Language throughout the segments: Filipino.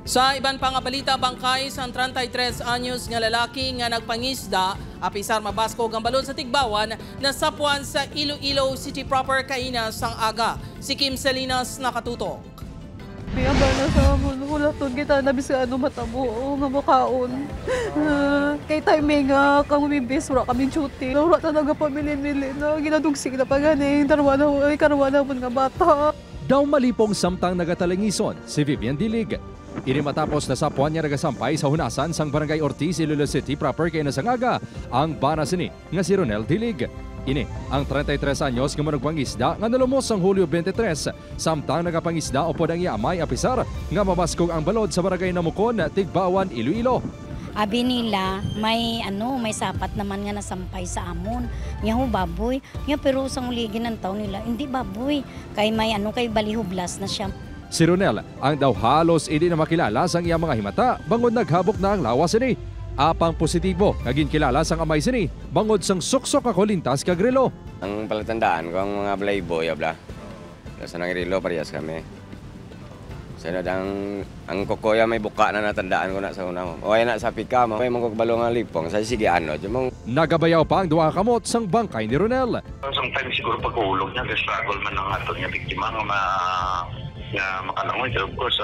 Sa iban pang balita, bangkay sa 33 anyos nga lalaki nga nagpangisda apisar mabaskog ang balon sa Tigbawan na sapuan sa Iloilo City proper kaina sang aga. Si Kim Salinas nakatutok. Biyaba na sa amon, wala to kita na bisa matabo nga makaon. Kay timing nga kang bibis, wala kami duty. Wala talaga pamilin-mili na ginadugsig na paganing karwana mo nga bata. Daw malipong samtang nagatalangison si Vivian Dilig. Ini matapos na sapuan niya nagasampay sa hunasan sang Barangay Ortiz, Iloilo City proper kay nasangaga ang bana sini nga si Ronel Dilig. Ini ang 33 anyos nga managpangisda nga nalumos sang Hulyo 23 samtang nagapangisda o podang iamay apisar nga mabaskog ang balod sa Barangay Namukon, Tigbawan, Iloilo. Abi nila may sapat naman nga nasampay sa amon. Nya ho baboy. Nya pero sang uligin ng taon nila hindi baboy. Kay may kay balihublas na siya. Si Ronel ang daw halos hindi na makilala sang iyang mga himata bangod naghabok na ang lawas ini. Apang positibo naging kilala sang amay sini bangod sang suksok ako lintas kag relo. Ang palatandaan ko ang mga playboy abla. Sa nang relo parehas kami. Sana ang kokoya may buka na natandaan ko na sa una mo. O ay na sa pika mo, may magkagbalo nga lipong. Sa sige ano, Nagabayaw pa ang duha kamot sang bangkay ni Ronel. Sometimes siguro pagkuhulog niya, struggle man ang ato niya biktima nga makalangoy. Of course,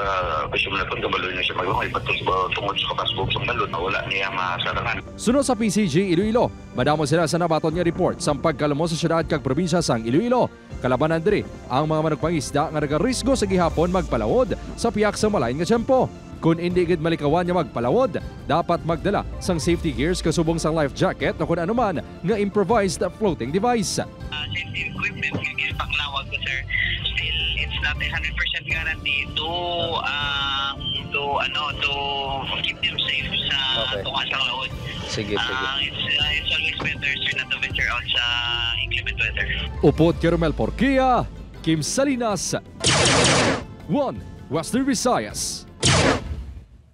presume na ito, gabalo niya siya maglangoy. Batos tungod sa kapasbog sa balon, wala niya masarangan. Sunod sa PCG Iloilo, madamo sila sa nabaton niya report sa pagkalamo sa syudad kag probinsya sang Iloilo. Kalabanan diri ang mga managpangisda nga nagarisgo sa gihapon magpalawod sa piyak sa malain nga tiyempo. Kung hindi gid malikawan niya magpalawod, dapat magdala sang safety gears kasubong sang life jacket o kung anuman nga improvised floating device. Safety equipment yung paklawag ko, sir. Still, it's not 100% guarantee to keep them safe sa tukas ng laod. Sige. It's always better, sir, not to venture out sa inclement weather. Upod Carmel Porquia, Kim Salinas, 1 Western Visayas.